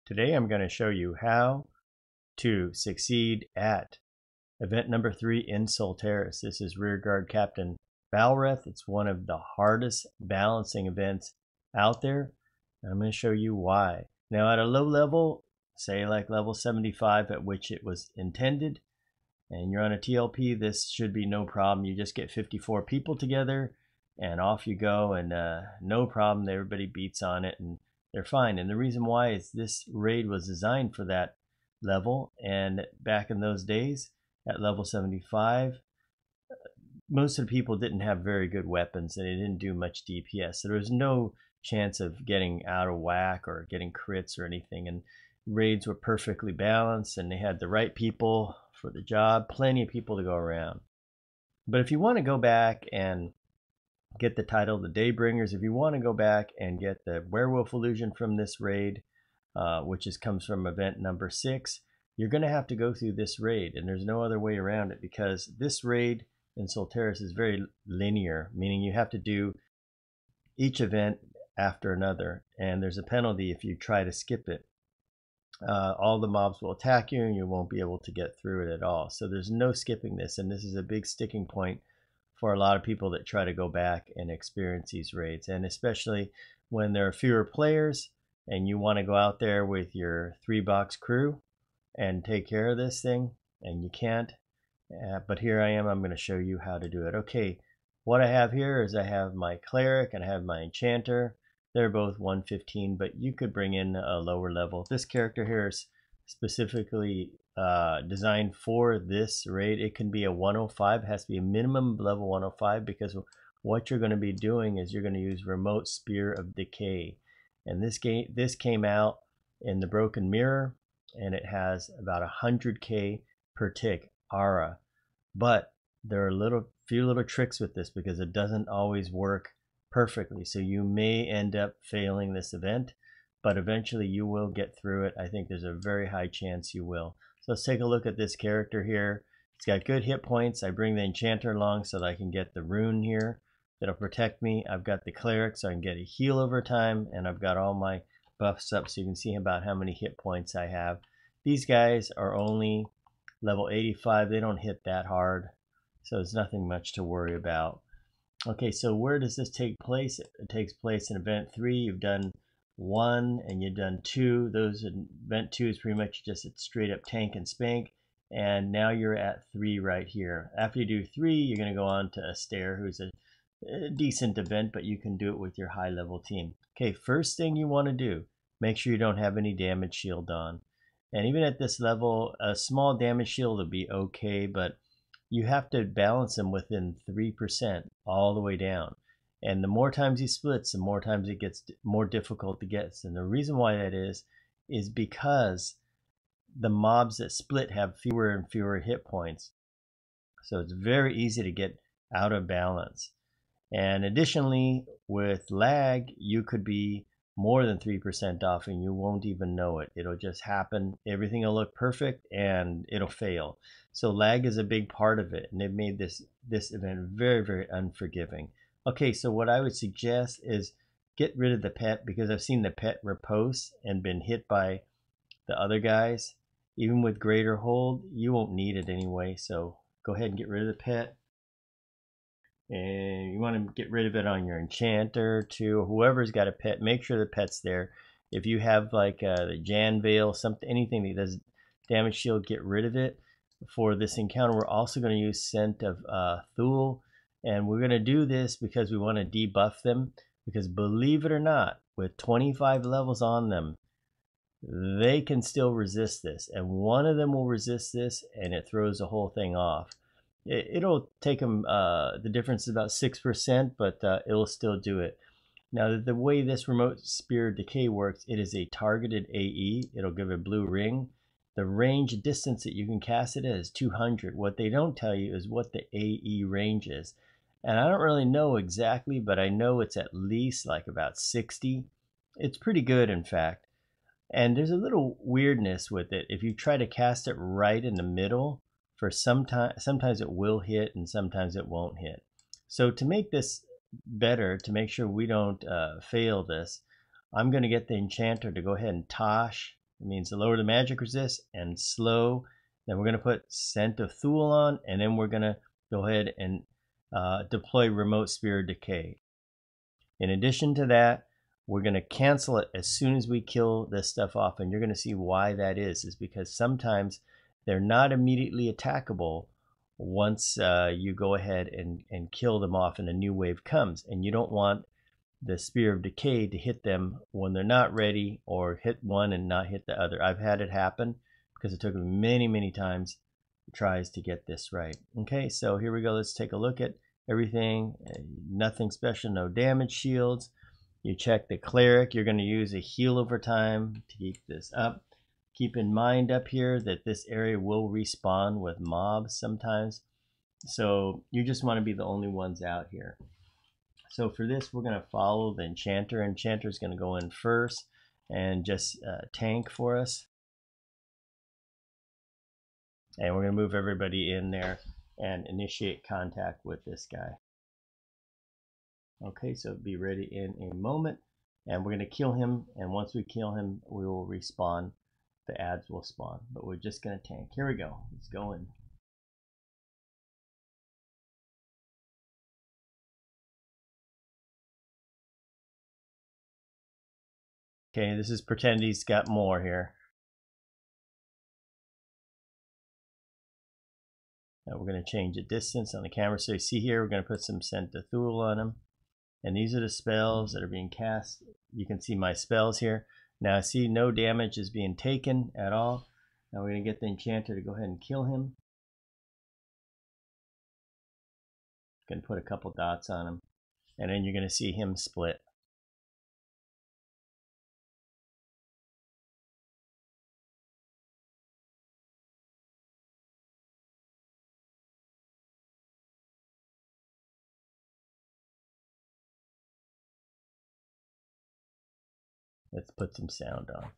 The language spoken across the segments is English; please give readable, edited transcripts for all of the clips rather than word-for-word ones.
Today I'm going to show you how to succeed at event number 3 in Solteris. This is Rear Guard Captain Balreth. It's one of the hardest balancing events out there, and I'm going to show you why. Now at a low level, say like level 75 at which it was intended, and you're on a TLP, this should be no problem. You just get 54 people together and off you go, and no problem. Everybody beats on it and they're fine. And the reason why is this raid was designed for that level, and back in those days at level 75, most of the people didn't have very good weapons and they didn't do much DPS, so there was no chance of getting out of whack or getting crits or anything. And raids were perfectly balanced and they had the right people for the job, plenty of people to go around. But if you want to go back and get the title the Daybringers, if you want to go back and get the werewolf illusion from this raid, which comes from event number 6, you're going to have to go through this raid, and there's no other way around it, because this raid in Solteris is very linear, meaning you have to do each event after another, and there's a penalty if you try to skip it. All the mobs will attack you and you won't be able to get through it at all. So there's no skipping this, and this is a big sticking point for a lot of people that try to go back and experience these raids, and especially when there are fewer players and you want to go out there with your 3-box crew and take care of this thing, and you can't. But here I am, I'm going to show you how to do it. Okay, what I have here is I have my cleric and I have my enchanter. They're both 115, but you could bring in a lower level. This character here is specifically designed for this raid. It can be a 105, it has to be a minimum level 105, because what you're going to be doing is you're going to use Remote Spear of Decay. And this came out in the Broken Mirror, and it has about 100k per tick aura. But there are few little tricks with this, because it doesn't always work perfectly. So you may end up failing this event, but eventually you will get through it. I think there's a very high chance you will. So let's take a look at this character here. It's got good hit points. I bring the enchanter along so that I can get the rune here that'll protect me. I've got the cleric so I can get a heal over time, and I've got all my buffs up so you can see about how many hit points I have. These guys are only level 85. They don't hit that hard, so it's nothing much to worry about. Okay, so where does this take place? It takes place in event 3. You've done 1 and you've done 2. Those event 2 is pretty much just a straight up tank and spank, and now you're at 3 right here. After you do 3, you're going to go on to Astaire, who's a decent event, but you can do it with your high level team. Okay, first thing you want to do, make sure you don't have any damage shield on. And even at this level, a small damage shield will be okay, but you have to balance them within 3% all the way down. And the more times he splits, the more times it gets more difficult to get. And the reason why that is because the mobs that split have fewer and fewer hit points. So it's very easy to get out of balance. And additionally, with lag, you could be more than 3% off and you won't even know it. It'll just happen. Everything will look perfect and it'll fail. So lag is a big part of it, and they've made this event very, very unforgiving. Okay, so what I would suggest is get rid of the pet, because I've seen the pet riposte and been hit by the other guys. Even with greater hold, you won't need it anyway, so go ahead and get rid of the pet. And you want to get rid of it on your enchanter too. Whoever's got a pet, make sure the pet's there. If you have like the Jan Veil, anything that does damage shield, get rid of it. For this encounter, we're also going to use Scent of Thule, and we're going to do this because we want to debuff them, because believe it or not, with 25 levels on them, they can still resist this, and one of them will resist this and it throws the whole thing off. It'll take them, the difference is about 6%, but it'll still do it. Now, the way this Remote Spear Decay works, it is a targeted AE. It'll give a blue ring. The range distance that you can cast it at is 200. What they don't tell you is what the AE range is. And I don't really know exactly, but I know it's at least like about 60. It's pretty good, in fact. And there's a little weirdness with it. If you try to cast it right in the middle, sometimes it will hit and sometimes it won't hit. So to make this better, to make sure we don't fail this, I'm going to get the enchanter to go ahead and Tosh It means the lower the magic resist and slow. Then we're going to put Scent of Thule on, and then we're going to go ahead and deploy Remote Sphere of Decay. In addition to that, we're going to cancel it as soon as we kill this stuff off, and you're going to see why that is because sometimes they're not immediately attackable once you go ahead and kill them off and a new wave comes, and you don't want the Spear of Decay to hit them when they're not ready, or hit one and not hit the other. I've had it happen because it took me many times tries to get this right. Okay, so here we go. Let's take a look at everything. Nothing special, no damage shields. You check the cleric. You're going to use a heal over time to keep this up. Keep in mind up here that this area will respawn with mobs sometimes, so you just want to be the only ones out here. So for this, we're going to follow the enchanter. Enchanter is going to go in first and just tank for us, and we're going to move everybody in there and initiate contact with this guy. Okay, so be ready in a moment, and we're going to kill him, and once we kill him, we will respawn. The ads will spawn, but we're just going to tank. Here we go. Let's go in. Okay, this is pretend he's got more here. Now we're going to change the distance on the camera. So you see here, we're going to put some Scent of Thule on him. And these are the spells that are being cast. You can see my spells here. Now see, no damage is being taken at all. Now we're going to get the enchanter to go ahead and kill him. Going to put a couple dots on him, and then you're going to see him split. Let's put some sound on,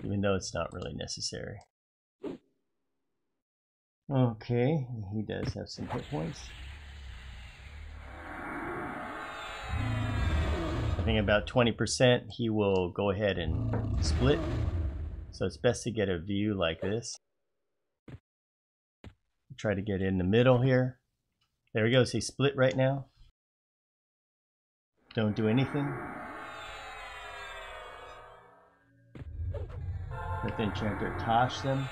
even though it's not really necessary. Okay, he does have some hit points. I think about 20% he will go ahead and split. So it's best to get a view like this. Try to get in the middle here. There we go, see, split right now. Don't do anything. Let the enchanter tosh them.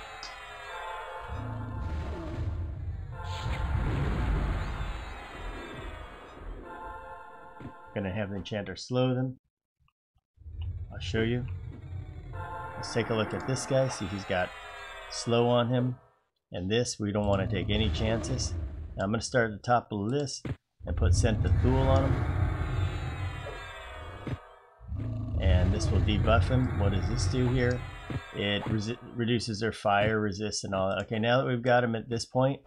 Gonna have the enchanter slow them. I'll show you. Let's take a look at this guy. See, he's got slow on him. And this, we don't want to take any chances. Now I'm gonna start at the top of the list and put Scent of Thule on him. And this will debuff him. What does this do here? It reduces their fire resist and all that. Okay, now that we've got him at this point,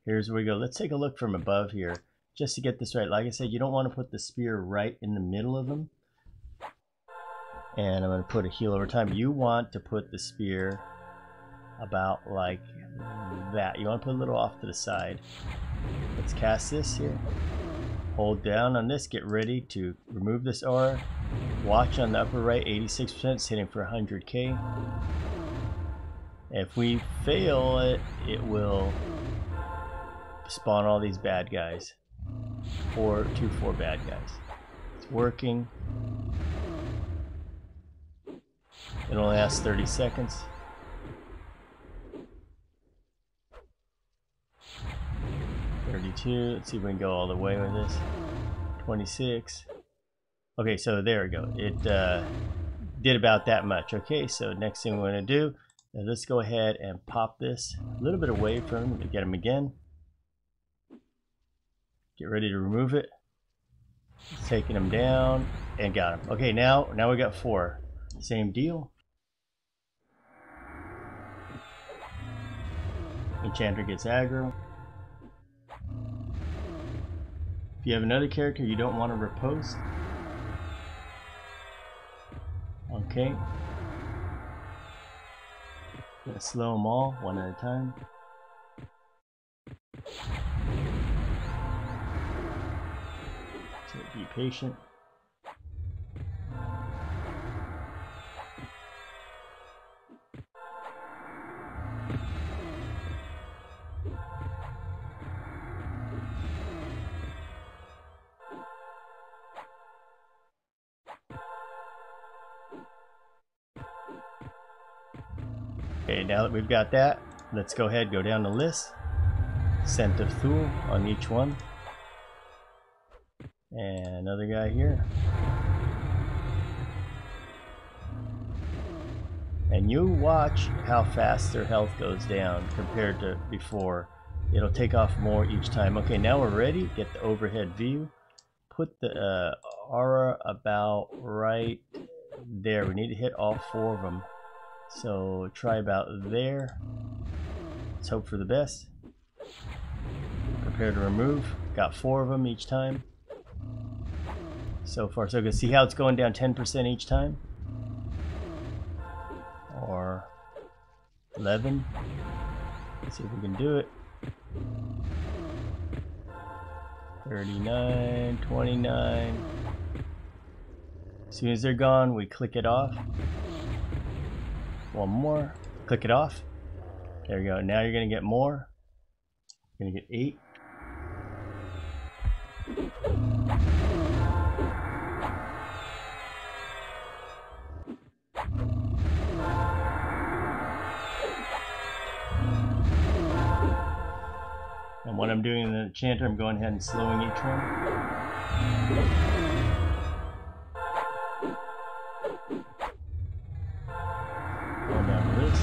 here's where we go. Let's take a look from above here, just to get this right. Like I said, you don't want to put the spear right in the middle of them. And I'm going to put a heal over time. You want to put the spear about like that. You want to put a little off to the side. Let's cast this here. Hold down on this. Get ready to remove this aura. Watch on the upper right, 86%. It's hitting for 100k. If we fail it, it will spawn all these bad guys. 4 bad guys. It's working. It only lasts 30 seconds. 32. Let's see if we can go all the way with this. 26. Okay, so there we go. It did about that much. Okay, so next thing we're going to do is let's go ahead and pop this a little bit away from him to get him again. Get ready to remove it. Taking him down and got him. Okay, now we got 4. Same deal. Enchanter gets aggro. If you have another character you don't want to riposte, okay, gonna slow them all one at a time. So be patient. Okay, now that we've got that, let's go ahead, go down the list. Scent of Thule on each one. And another guy here. And you watch how fast their health goes down compared to before. It'll take off more each time. Okay, now we're ready. Get the overhead view. Put the aura about right there. We need to hit all 4 of them. So try about there. Let's hope for the best. Prepare to remove. Got 4 of them each time. So far so good. See how it's going down 10% each time? Or 11. Let's see if we can do it. 39, 29. As soon as they're gone, we click it off. One more. Click it off. There we go. Now you're going to get more. You're going to get 8. And when I'm doing the enchanter, I'm going ahead and slowing each one. Going down the list.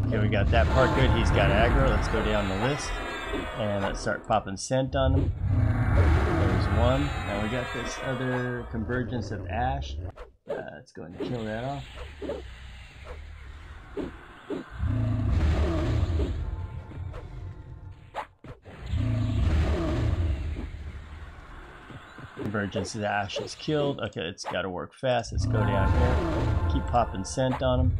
Okay, we got that part good. He's got aggro. Let's go down the list and let's start popping scent on him. There's one. Now we got this other convergence of ash. Let's go and kill that off. Convergence of ash is killed. Okay, it's got to work fast. Let's go down here. Keep popping scent on him.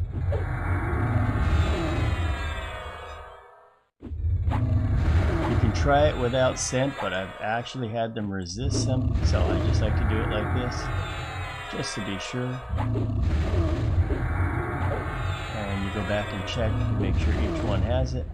Try it without scent, but I've actually had them resist them, so I just like to do it like this just to be sure. And you go back and check to make sure each one has it.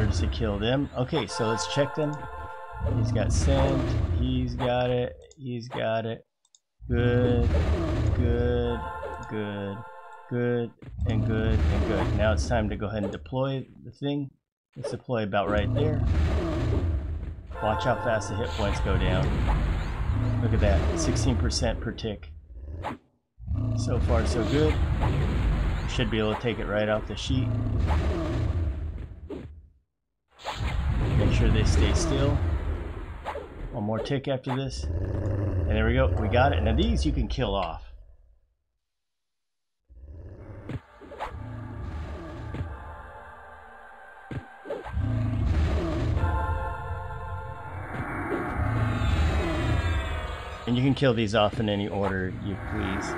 To kill them. Okay, so let's check them. He's got scent. He's got it. He's got it. Good, good, good, good, and good, and good. Now it's time to go ahead and deploy the thing. Let's deploy about right there. Watch how fast the hit points go down. Look at that, 16% per tick. So far, so good. Should be able to take it right off the sheet. Make sure they stay still. One more tick after this. And there we go. We got it. Now these you can kill off. And you can kill these off in any order you please.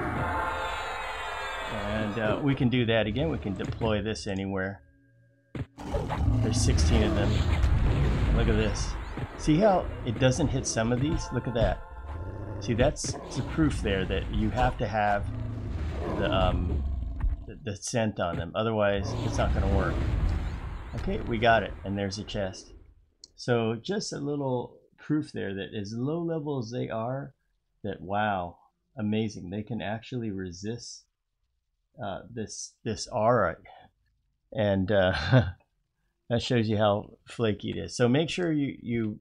And we can do that again. We can deploy this anywhere. There's 16 of them. Look at this. See how it doesn't hit some of these? Look at that. See, that's the proof there that you have to have the scent on them. Otherwise, it's not going to work. Okay, we got it. And there's a chest. So just a little proof there that as low level as they are, that wow, amazing. They can actually resist this aura. And That shows you how flaky it is. So make sure you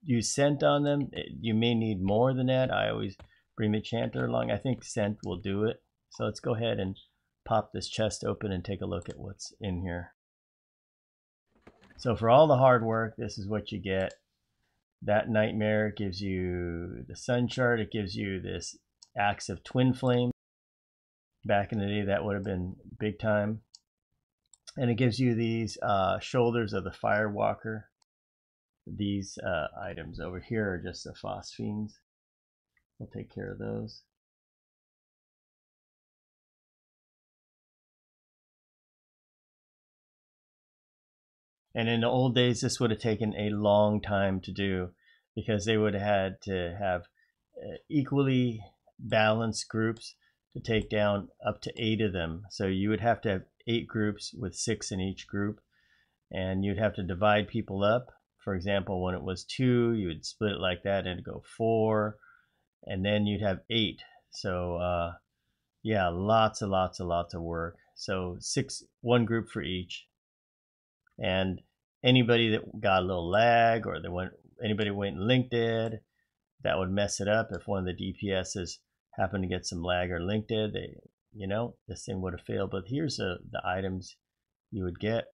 use scent on them. You may need more than that. I always bring the chanter along. I think scent will do it. So let's go ahead and pop this chest open and take a look at what's in here. So for all the hard work, this is what you get. That nightmare gives you the sun chart. It gives you this axe of twin flame. Back in the day, that would have been big time. And it gives you these shoulders of the firewalker. These items over here are just the phosphines. We'll take care of those. And in the old days, this would have taken a long time to do because they would have had to have equally balanced groups to take down up to 8 of them. So you would have to have 8 groups with 6 in each group, and you'd have to divide people up. For example, when it was 2, you would split it like that and go 4, and then you'd have 8. So yeah, lots of work. So 6, 1 group for each. And anybody that got a little lag, or anybody went and link dead, that would mess it up. If one of the DPSs happened to get some lag or link dead, this thing would have failed. But here's the items you would get.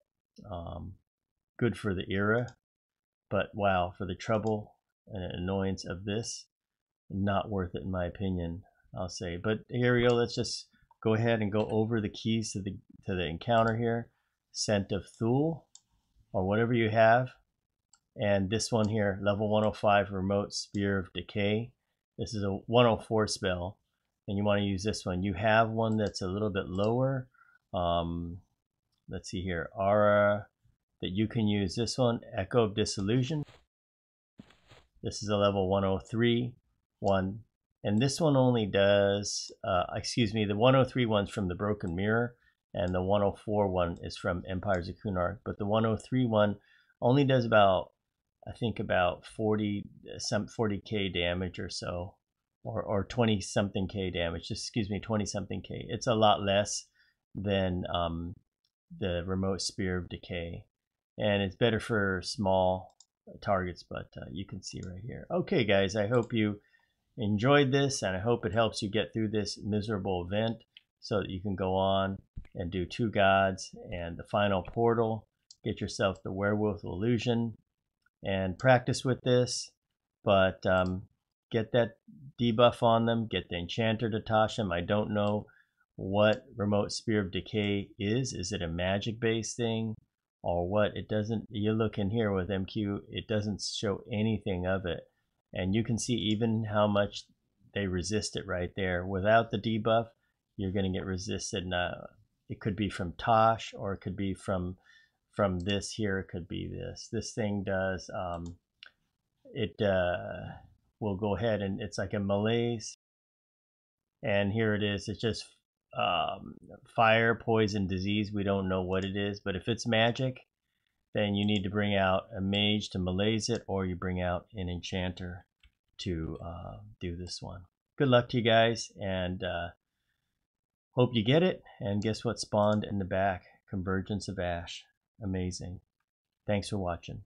Good for the era, but wow, for the trouble and annoyance of this, not worth it in my opinion, I'll say. But here we go. Let's just go ahead and go over the keys to the encounter here. Scent of Thule, or whatever you have. And this one here, level 105 remote Spear of Decay. This is a 104 spell, and you want to use this one. You have one that's a little bit lower. Let's see here, Aura, that you can use. This one, Echo of Disillusion. This is a level 103 one, and this one only does, the 103 one's from the Broken Mirror, and the 104 one is from Empires of Kunark. But the 103 one only does about, I think about 40k damage or so, or 20 something k damage. 20 something k. It's a lot less than the remote Spear of Decay, and it's better for small targets. But you can see right here. Okay, guys, I hope you enjoyed this, and I hope it helps you get through this miserable event so that you can go on and do 2 gods and the final portal. Get yourself the Werewolf Illusion and practice with this, but get that debuff on them. Get the Enchanter to tosh them. I don't know what remote Spear of Decay is. Is it a magic based thing or what? It doesn't, you look in here with MQ, it doesn't show anything of it. And you can see even how much they resist it right there. Without the debuff, you're going to get resisted. It could be from Tosh, or it could be from this here. It could be this. This thing does, it will go ahead and it's like a malaise. And here it is. It's just fire, poison, disease. We don't know what it is, but if it's magic, then you need to bring out a mage to malaise it, or you bring out an enchanter to do this one. Good luck to you guys, and hope you get it. And guess what spawned in the back? Convergence of Ash. Amazing. Thanks for watching.